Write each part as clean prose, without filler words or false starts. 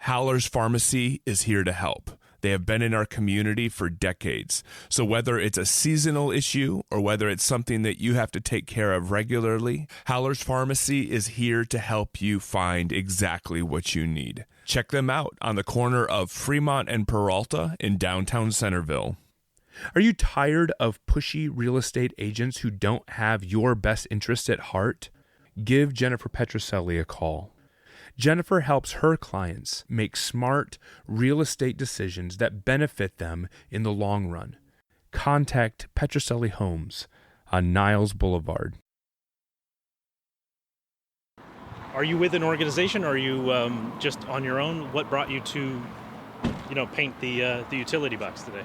Howler's Pharmacy is here to help. They have been in our community for decades. So whether it's a seasonal issue or whether it's something that you have to take care of regularly, Howler's Pharmacy is here to help you find exactly what you need. Check them out on the corner of Fremont and Peralta in downtown Centerville. Are you tired of pushy real estate agents who don't have your best interest at heart? Give Jennifer Petroselli a call. Jennifer helps her clients make smart real estate decisions that benefit them in the long run. Contact Petroselli Homes on Niles Boulevard. Are you with an organization, or are you just on your own? What brought you to, paint the utility box today?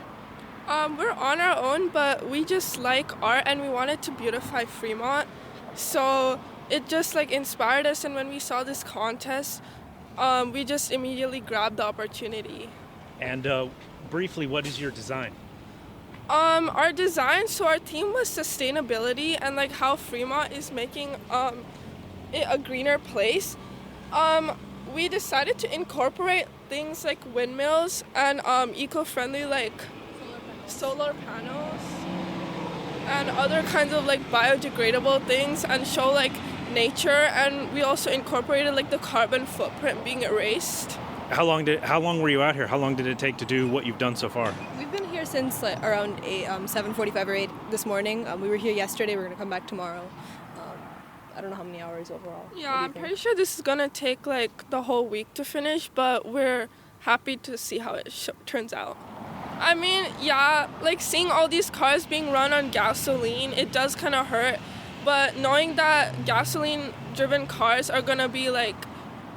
We're on our own, but we just like art and we wanted to beautify Fremont. So it just inspired us, and when we saw this contest, we just immediately grabbed the opportunity. And briefly, what is your design? Our design, so our theme was sustainability and how Fremont is making it a greener place. We decided to incorporate things like windmills and eco-friendly solar panels and other kinds of biodegradable things, and show nature. And we also incorporated the carbon footprint being erased. How long were you out here? How long did it take to do what you've done so far? We've been here since around 7:45 or 8 this morning. We were here yesterday. We're going to come back tomorrow. I don't know how many hours overall. Yeah, I'm pretty sure this is going to take the whole week to finish, but we're happy to see how it turns out. I mean, yeah, seeing all these cars being run on gasoline, it does kind of hurt. But knowing that gasoline-driven cars are going to be,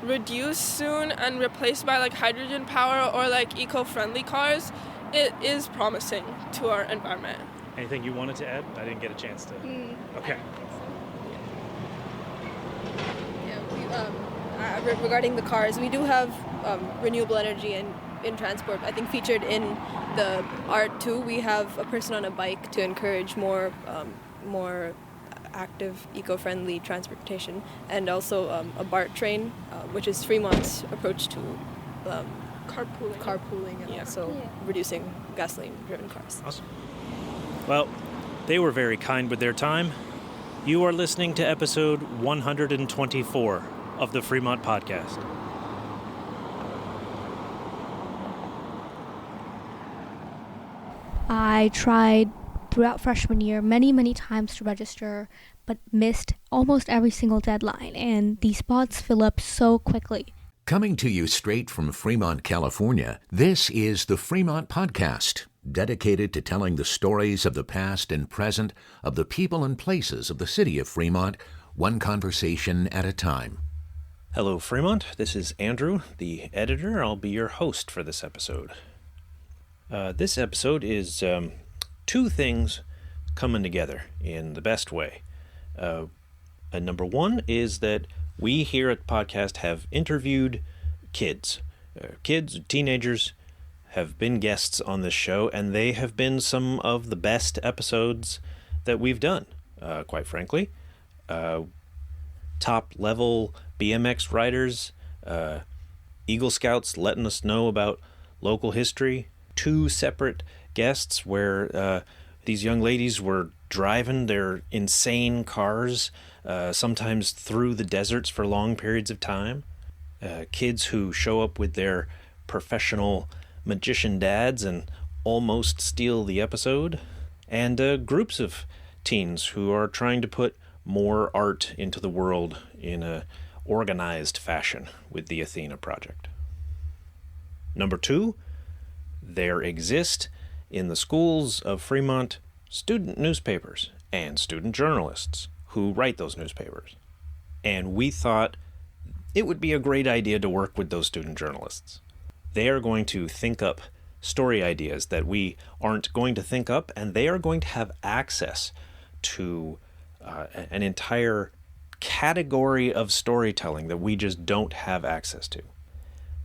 reduced soon and replaced by, hydrogen power or, eco-friendly cars, it is promising to our environment. Anything you wanted to add? I didn't get a chance to. Okay. Regarding the cars, we do have renewable energy and in transport, I think featured in the art too. We have a person on a bike to encourage more active, eco-friendly transportation, and also a BART train, which is Fremont's approach to carpooling and also reducing gasoline-driven cars. Awesome. Well, they were very kind with their time. You are listening to episode 124 of the Fremont Podcast. I tried throughout freshman year many times to register, but missed almost every single deadline, and these spots fill up so quickly. Coming to you straight from Fremont, California, this is the Fremont Podcast, dedicated to telling the stories of the past and present of the people and places of the city of Fremont, one conversation at a time. Hello, Fremont. This is Andrew, the editor. I'll be your host for this episode. This episode is two things coming together in the best way. Number one is that we here at the podcast have interviewed kids. Teenagers have been guests on this show, and they have been some of the best episodes that we've done, quite frankly. Top-level BMX riders, Eagle Scouts letting us know about local history, two separate guests where these young ladies were driving their insane cars, sometimes through the deserts for long periods of time, kids who show up with their professional magician dads and almost steal the episode, and groups of teens who are trying to put more art into the world in a organized fashion with the Athena Project. Number two, there exist in the schools of Fremont student newspapers and student journalists who write those newspapers. And we thought it would be a great idea to work with those student journalists. They are going to think up story ideas that we aren't going to think up, and they are going to have access to an entire category of storytelling that we just don't have access to.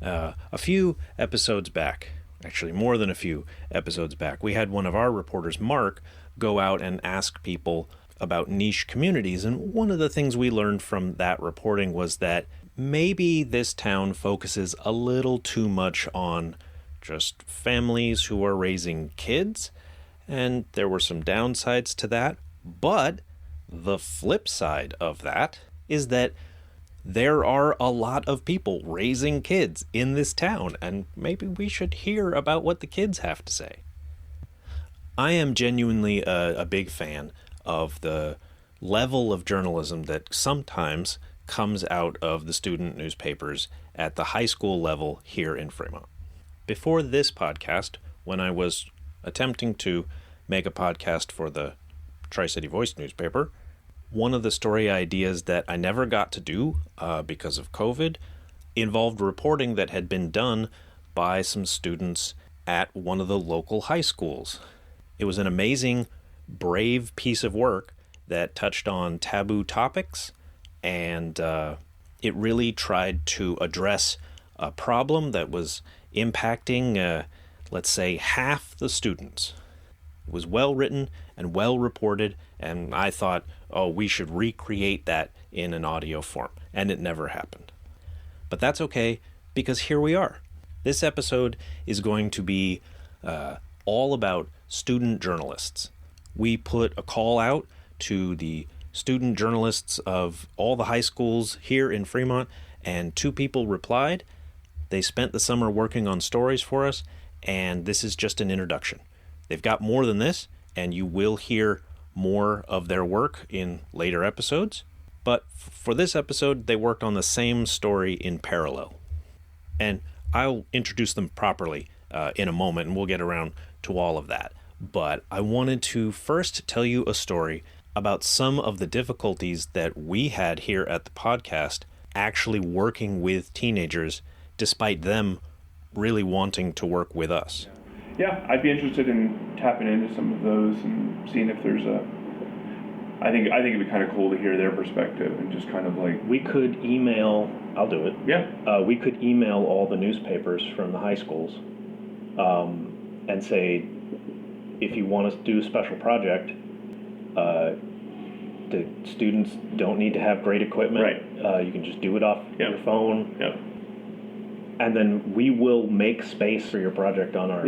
A few episodes back, actually more than a few episodes back, we had one of our reporters, Mark, go out and ask people about niche communities. And one of the things we learned from that reporting was that maybe this town focuses a little too much on just families who are raising kids, and there were some downsides to that. But the flip side of that is that there are a lot of people raising kids in this town, and maybe we should hear about what the kids have to say. I am genuinely a big fan of the level of journalism that sometimes comes out of the student newspapers at the high school level here in Fremont. Before this podcast, when I was attempting to make a podcast for the Tri-City Voice newspaper, one of the story ideas that I never got to do because of COVID involved reporting that had been done by some students at one of the local high schools. It was an amazing, brave piece of work that touched on taboo topics, and it really tried to address a problem that was impacting, let's say, half the students. It was well written and well reported, and I thought, oh, we should recreate that in an audio form, and it never happened. But that's okay, because here we are. This episode is going to be all about student journalists. We put a call out to the student journalists of all the high schools here in Fremont, and 2 people replied. They spent the summer working on stories for us, and this is just an introduction. They've got more than this, and you will hear more of their work in later episodes. But for this episode, they worked on the same story in parallel. And I'll introduce them properly in a moment, and we'll get around to all of that. But I wanted to first tell you a story about some of the difficulties that we had here at the podcast actually working with teenagers, despite them really wanting to work with us. Yeah, I'd be interested in tapping into some of those and seeing if there's I think it'd be kind of cool to hear their perspective and just kind of like... We could email... I'll do it. Yeah. We could email all the newspapers from the high schools and say, if you want us to do a special project, the students don't need to have great equipment. Right. You can just do it off Yep. your phone. Yep. And then we will make space for your project on our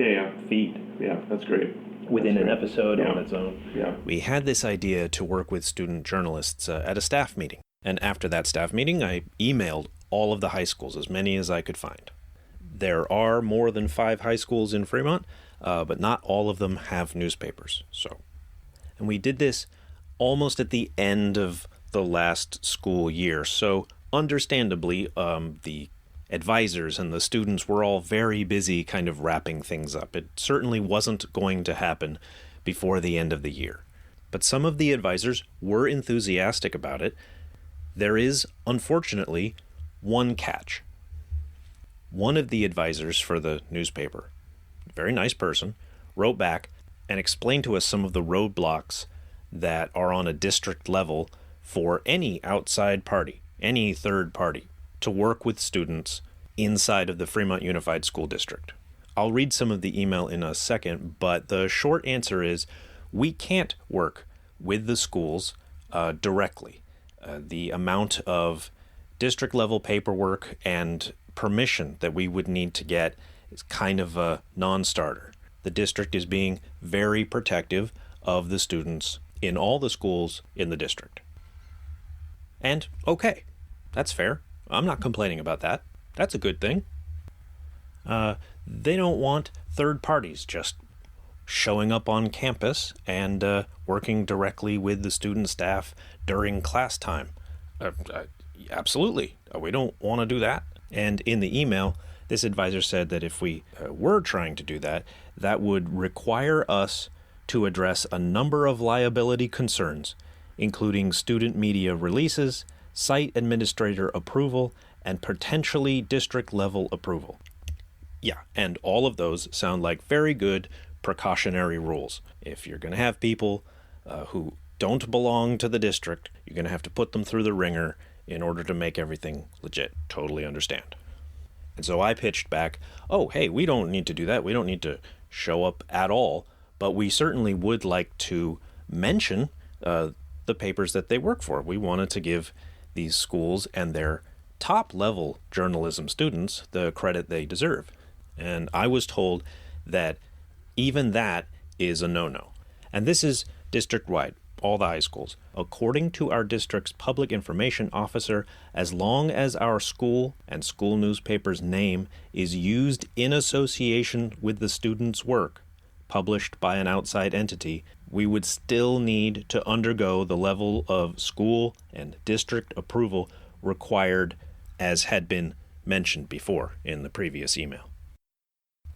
feed. Yeah, that's great. Within That's an great. episode Yeah. on its own. Yeah. We had this idea to work with student journalists at a staff meeting. And after that staff meeting, I emailed all of the high schools, as many as I could find. There are more than 5 high schools in Fremont, but not all of them have newspapers. And we did this almost at the end of the last school year. So understandably, the advisors and the students were all very busy kind of wrapping things up. It certainly wasn't going to happen before the end of the year. But some of the advisors were enthusiastic about it. There is, unfortunately, one catch. One of the advisors for the newspaper, very nice person, wrote back and explained to us some of the roadblocks that are on a district level for any outside party, any third party, to work with students inside of the Fremont Unified School District. I'll read some of the email in a second, but the short answer is we can't work with the schools directly. The amount of district level paperwork and permission that we would need to get is kind of a non-starter. The district is being very protective of the students in all the schools in the district. And okay, that's fair. I'm not complaining about that. That's a good thing. They don't want third parties just showing up on campus and working directly with the student staff during class time. Absolutely. We don't want to do that. And in the email, this advisor said that if we were trying to do that, that would require us to address a number of liability concerns, including student media releases, site administrator approval, and potentially district-level approval. Yeah, and all of those sound like very good precautionary rules. If you're going to have people who don't belong to the district, you're going to have to put them through the ringer in order to make everything legit. Totally understand. And so I pitched back, oh, hey, we don't need to do that. We don't need to show up at all, but we certainly would like to mention the papers that they work for. We wanted to give these schools and their top-level journalism students the credit they deserve. And I was told that even that is a no-no. And this is district-wide, all the high schools. According to our district's public information officer, as long as our school and school newspaper's name is used in association with the student's work, published by an outside entity, we would still need to undergo the level of school and district approval required as had been mentioned before in the previous email.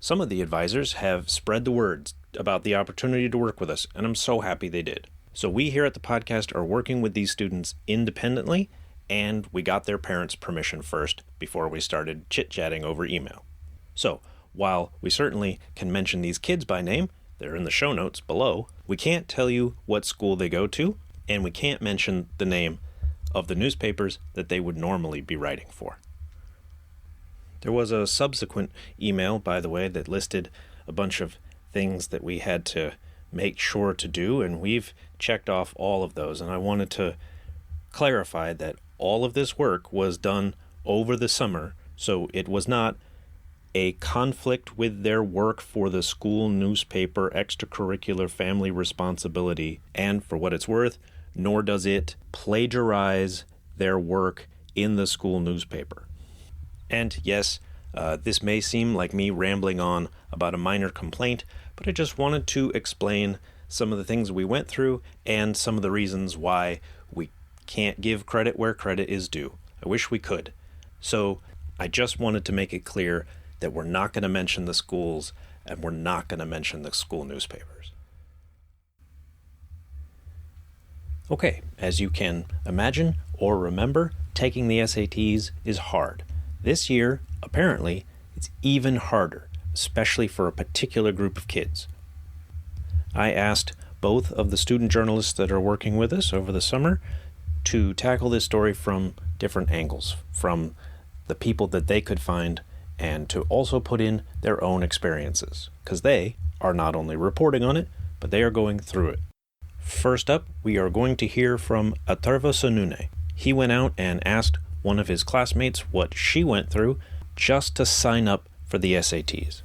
Some of the advisors have spread the word about the opportunity to work with us, and I'm so happy they did. So we here at the podcast are working with these students independently, and we got their parents' permission first before we started chit-chatting over email. So, while we certainly can mention these kids by name, they're in the show notes below, we can't tell you what school they go to, and we can't mention the name of the newspapers that they would normally be writing for. There was a subsequent email, by the way, that listed a bunch of things that we had to make sure to do, and we've checked off all of those. And I wanted to clarify that all of this work was done over the summer, so it was not a conflict with their work for the school newspaper extracurricular family responsibility, and for what it's worth, nor does it plagiarize their work in the school newspaper. And yes, this may seem like me rambling on about a minor complaint, but I just wanted to explain some of the things we went through and some of the reasons why we can't give credit where credit is due. I wish we could. So I just wanted to make it clear that we're not going to mention the schools and we're not going to mention the school newspapers. Okay, as you can imagine or remember, taking the SATs is hard. This year, apparently, it's even harder, especially for a particular group of kids. I asked both of the student journalists that are working with us over the summer to tackle this story from different angles, from the people that they could find, and to also put in their own experiences, because they are not only reporting on it, but they are going through it. First up, we are going to hear from Atharva Sonune. He went out and asked one of his classmates what she went through just to sign up for the SATs.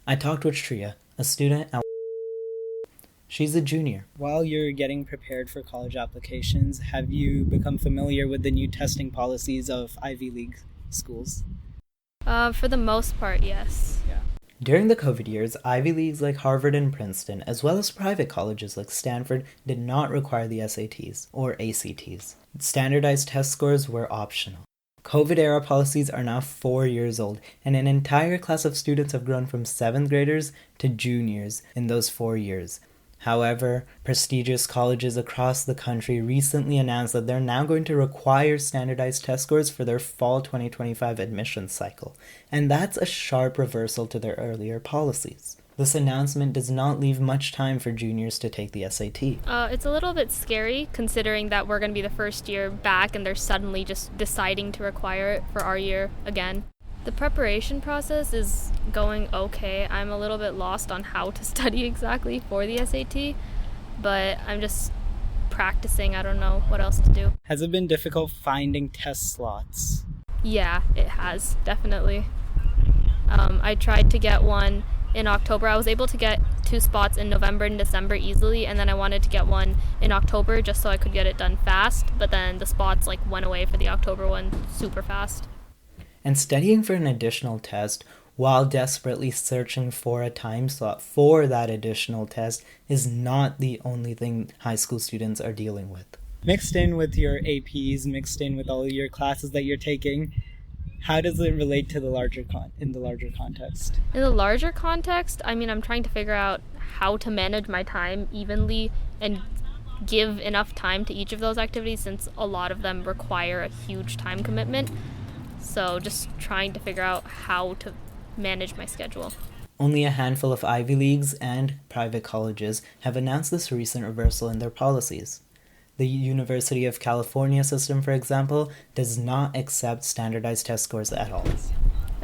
I talked with Shreya, a student at She's a junior. While you're getting prepared for college applications, have you become familiar with the new testing policies of Ivy League schools? For the most part, yes. Yeah. During the COVID years, Ivy Leagues like Harvard and Princeton, as well as private colleges like Stanford, did not require the SATs or ACTs. Standardized test scores were optional. COVID-era policies are now 4 years old, and an entire class of students have grown from 7th graders to juniors in those 4 years. However, prestigious colleges across the country recently announced that they're now going to require standardized test scores for their fall 2025 admissions cycle, and that's a sharp reversal to their earlier policies. This announcement does not leave much time for juniors to take the SAT. It's a little bit scary considering that we're going to be the first year back and they're suddenly just deciding to require it for our year again. The preparation process is going okay. I'm a little bit lost on how to study exactly for the SAT, but I'm just practicing. I don't know what else to do. Has it been difficult finding test slots? Yeah, it has, definitely. I tried to get one in October. I was able to get 2 spots in November and December easily, and then I wanted to get one in October just so I could get it done fast, but then the spots went away for the October one super fast. And studying for an additional test while desperately searching for a time slot for that additional test is not the only thing high school students are dealing with. Mixed in with your APs, mixed in with all your classes that you're taking, how does it relate to the larger in the larger context? In the larger context, I'm trying to figure out how to manage my time evenly and give enough time to each of those activities since a lot of them require a huge time commitment. So just trying to figure out how to manage my schedule. Only a handful of Ivy Leagues and private colleges have announced this recent reversal in their policies. The University of California system, for example, does not accept standardized test scores at all.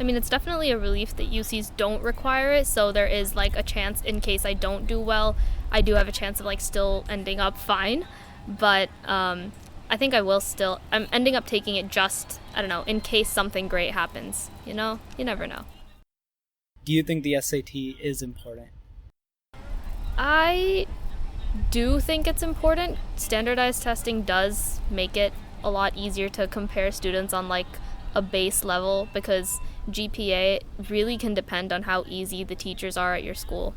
It's definitely a relief that UCs don't require it, so there is a chance in case I don't do well, I do have a chance of still ending up fine. But I think I will still. I'm ending up taking it just, I don't know, in case something great happens. You know? You never know. Do you think the SAT is important? I do think it's important. Standardized testing does make it a lot easier to compare students on like a base level because GPA really can depend on how easy the teachers are at your school.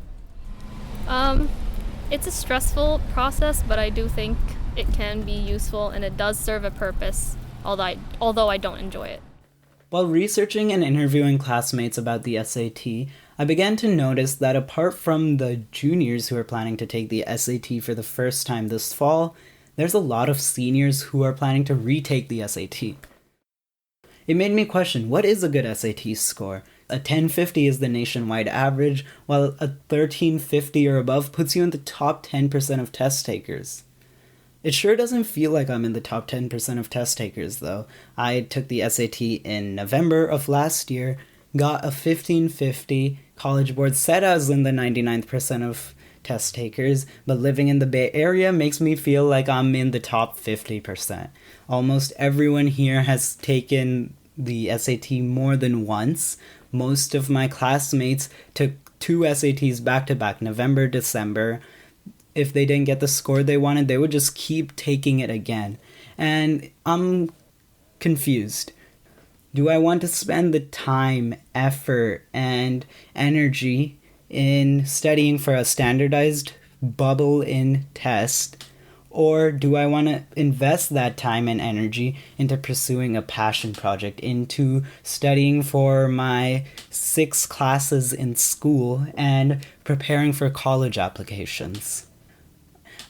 It's a stressful process, but I do think it can be useful and it does serve a purpose, although I don't enjoy it. While researching and interviewing classmates about the SAT, I began to notice that apart from the juniors who are planning to take the SAT for the first time this fall, there's a lot of seniors who are planning to retake the SAT. It made me question, what is a good SAT score? A 1050 is the nationwide average, while a 1350 or above puts you in the top 10% of test takers. It sure doesn't feel like I'm in the top 10% of test takers, though. I took the SAT in November of last year, got a 1550, College Board said I was in the 99th percent of test takers, but living in the Bay Area makes me feel like I'm in the top 50%. Almost everyone here has taken the SAT more than once. Most of my classmates took 2 SATs back-to-back, November, December. If they didn't get the score they wanted, they would just keep taking it again. And I'm confused. Do I want to spend the time, effort, and energy in studying for a standardized bubble-in test? Or do I want to invest that time and energy into pursuing a passion project, into studying for my 6 classes in school and preparing for college applications?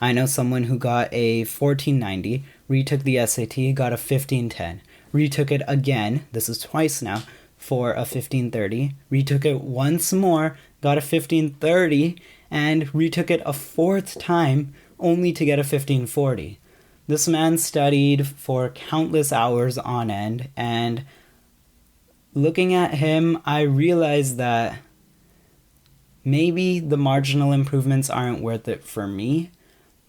I know someone who got a 1490, retook the SAT, got a 1510, retook it again, this is twice now, for a 1530, retook it once more, got a 1530, and retook it a 4th time, only to get a 1540. This man studied for countless hours on end, and looking at him, I realized that maybe the marginal improvements aren't worth it for me,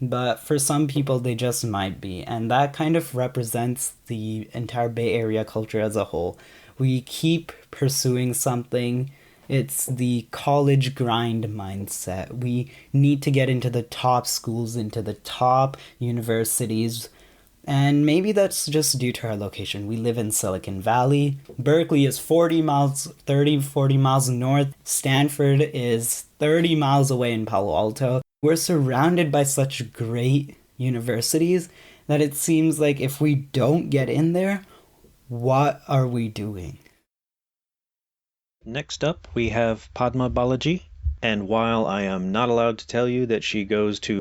but for some people they just might be, and that kind of represents the entire Bay Area culture as a whole. We keep pursuing something. It's the college grind mindset. We need to get into the top schools, into the top universities, and maybe that's just due to our location. We live in Silicon Valley. Berkeley is 40 miles north. Stanford is 30 miles away in Palo Alto. We're surrounded by such great universities that it seems like if we don't get in there, what are we doing? Next up, we have Padma Balaji, and while I am not allowed to tell you that she goes to,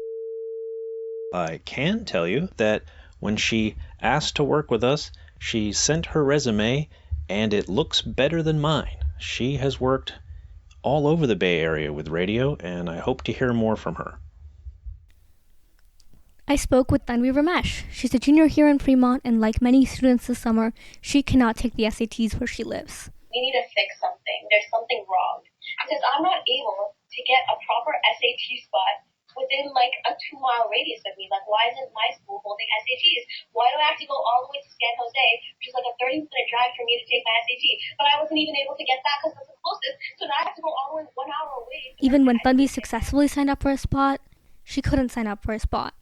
I can tell you that when she asked to work with us, she sent her resume, and it looks better than mine. She has worked all over the Bay Area with radio, and I hope to hear more from her. I spoke with Tanvi Ramesh. She's a junior here in Fremont, and like many students this summer, she cannot take the SATs where she lives. We need to fix something. There's something wrong. Because I'm not able to get a proper SAT spot within like a 2-mile radius of me. Like, why isn't my school holding SATs? Why do I have to go all the way to San Jose, which is like a 30-minute drive for me to take my SAT? But I wasn't even able to get that because it's the closest. So now I have to go all the way 1 hour away. Even when Tanvi successfully signed up for a spot, she couldn't sign up for a spot.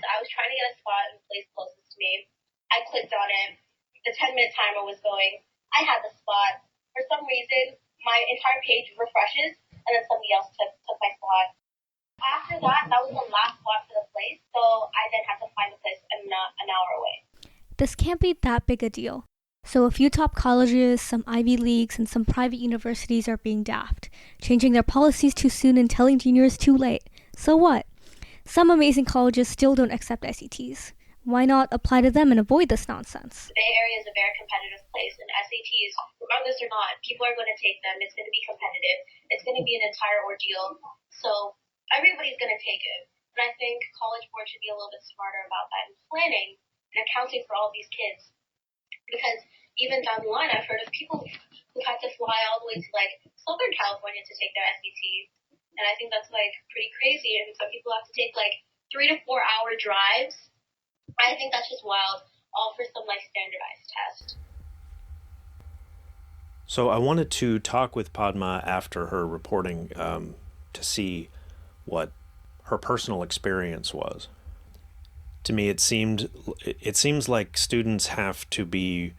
I was trying to get a spot in the place closest to me. I clicked on it. The 10-minute timer was going. I had the spot. For some reason, my entire page refreshes, and then somebody else took my spot. After that was the last spot for the place, so I then had to find the place an hour away. This can't be that big a deal. So a few top colleges, some Ivy Leagues, and some private universities are being daft, changing their policies too soon and telling juniors too late. So what? Some amazing colleges still don't accept SATs. Why not apply to them and avoid this nonsense? The Bay Area is a very competitive place, and SATs, regardless or not, people are going to take them. It's going to be competitive. It's going to be an entire ordeal. So everybody's going to take it. And I think College Board should be a little bit smarter about that and planning and accounting for all these kids. Because even down the line, I've heard of people who had to fly all the way to like Southern California to take their SAT. And I think that's like pretty crazy. And some people have to take like 3 to 4 hour drives I think that's just wild, all for some like standardized test. So I wanted to talk with Padma after her reporting to see what her personal experience was. To me, it seems like students have to be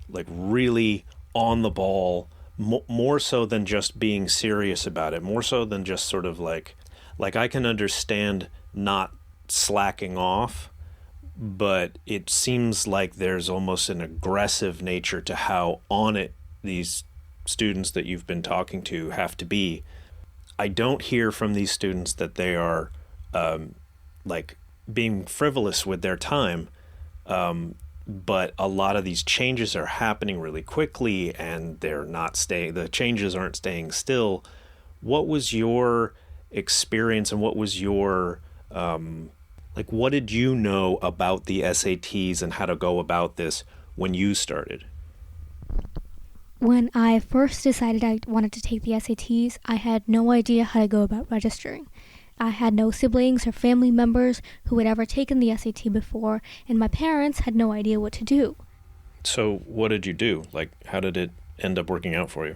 like really on the ball, more so than just being serious about it, more so than just sort of like I can understand not slacking off, but it seems like there's almost an aggressive nature to how on it these students that you've been talking to have to be. I don't hear from these students that they are like being frivolous with their time, but a lot of these changes are happening really quickly, and the changes aren't staying still. What was your experience, and what was your what did you know about the SATs and how to go about this when you started? When I first decided I wanted to take the SATs, I had no idea how to go about registering. I had no siblings or family members who had ever taken the SAT before, and my parents had no idea what to do. So what did you do? Like, how did it end up working out for you?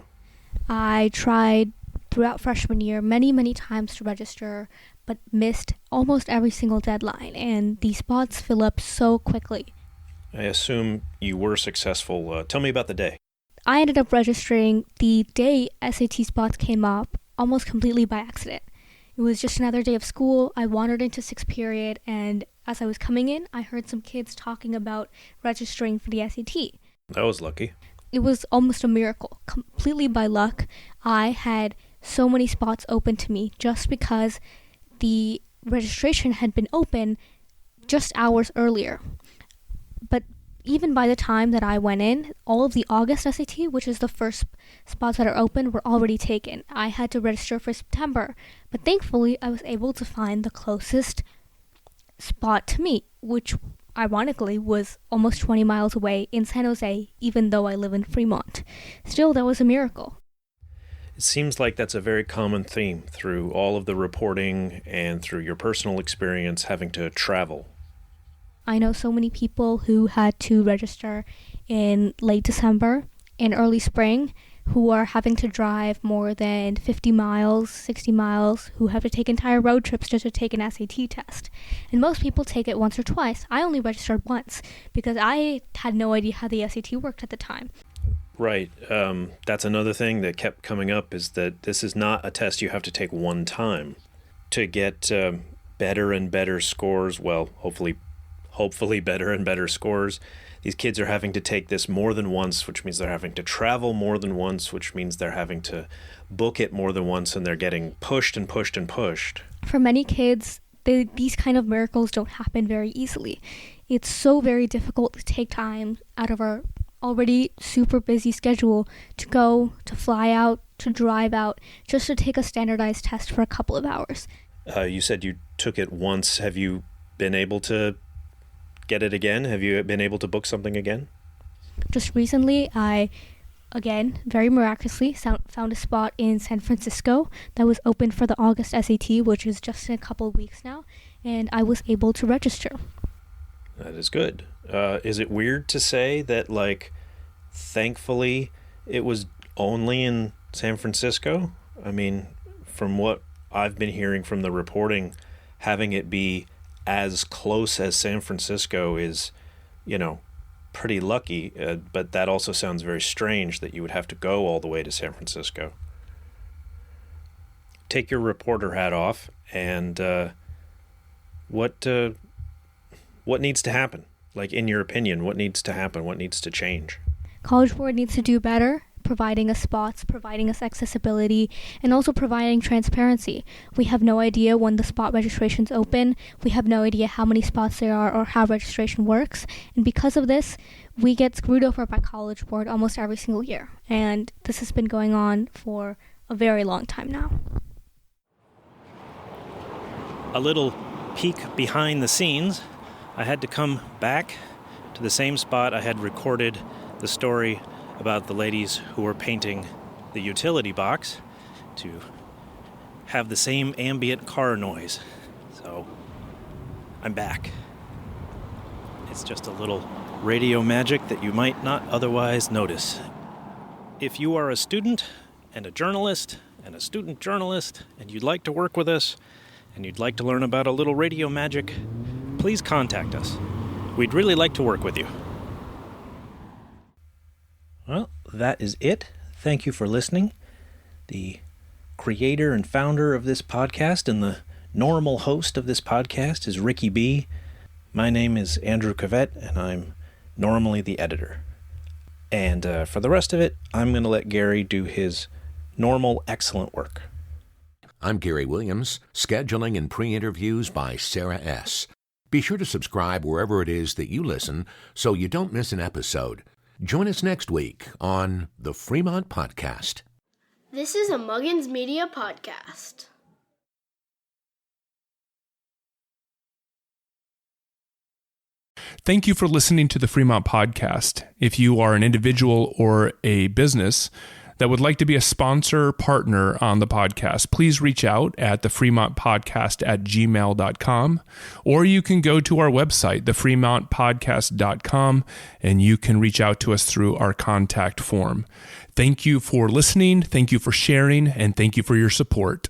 I tried throughout freshman year many, many times to register, but missed almost every single deadline, and these spots fill up so quickly. I assume you were successful. Tell me about the day. I ended up registering the day SAT spots came up almost completely by accident. It was just another day of school. I wandered into 6th period, and as I was coming in, I heard some kids talking about registering for the SAT. That was lucky. It was almost a miracle. Completely by luck, I had so many spots open to me just because the registration had been open just hours earlier. But even by the time that I went in, all of the August SAT, which is the first spots that are open, were already taken. I had to register for September, but thankfully I was able to find the closest spot to me, which ironically was almost 20 miles away in San Jose, even though I live in Fremont. Still, that was a miracle. It seems like that's a very common theme through all of the reporting and through your personal experience having to travel. I know so many people who had to register in late December and early spring who are having to drive more than 50 miles, 60 miles, who have to take entire road trips just to take an SAT test. And most people take it once or twice. I only registered once because I had no idea how the SAT worked at the time. Right. That's another thing that kept coming up, is that this is not a test you have to take one time. To get better and better scores, well, hopefully better and better scores, these kids are having to take this more than once, which means they're having to travel more than once, which means they're having to book it more than once, and they're getting pushed and pushed and pushed. For many kids, these kind of miracles don't happen very easily. It's so very difficult to take time out of our already super busy schedule to go, to fly out, to drive out, just to take a standardized test for a couple of hours. You said you took it once. Have you been able to get it again? Have you been able to book something again? Just recently, I, again, very miraculously, found a spot in San Francisco that was open for the August SAT, which is just in a couple of weeks now, and I was able to register. That is good. Is it weird to say that, like, thankfully it was only in San Francisco? I mean, from what I've been hearing from the reporting, having it be as close as San Francisco is, pretty lucky, but that also sounds very strange that you would have to go all the way to San Francisco. Take your reporter hat off, and what needs to happen? Like, in your opinion, what needs to happen? What needs to change? College Board needs to do better, providing us spots, providing us accessibility, and also providing transparency. We have no idea when the spot registrations open. We have no idea how many spots there are or how registration works. And because of this, we get screwed over by College Board almost every single year. And this has been going on for a very long time now. A little peek behind the scenes. I had to come back to the same spot I had recorded the story about the ladies who were painting the utility box to have the same ambient car noise. So I'm back. It's just a little radio magic that you might not otherwise notice. If you are a student and a journalist and a student journalist and you'd like to work with us and you'd like to learn about a little radio magic, please contact us. We'd really like to work with you. Well, that is it. Thank you for listening. The creator and founder of this podcast and the normal host of this podcast is Ricky B. My name is Andrew Cavett, and I'm normally the editor. And for the rest of it, I'm going to let Gary do his normal, excellent work. I'm Gary Williams, scheduling and pre-interviews by Sarah S. Be sure to subscribe wherever it is that you listen so you don't miss an episode. Join us next week on the Fremont Podcast. This is a Muggins Media Podcast. Thank you for listening to the Fremont Podcast. If you are an individual or a business that would like to be a sponsor partner on the podcast, please reach out at thefremontpodcast@gmail.com, or you can go to our website, thefremontpodcast.com, and you can reach out to us through our contact form. Thank you for listening, thank you for sharing, and thank you for your support.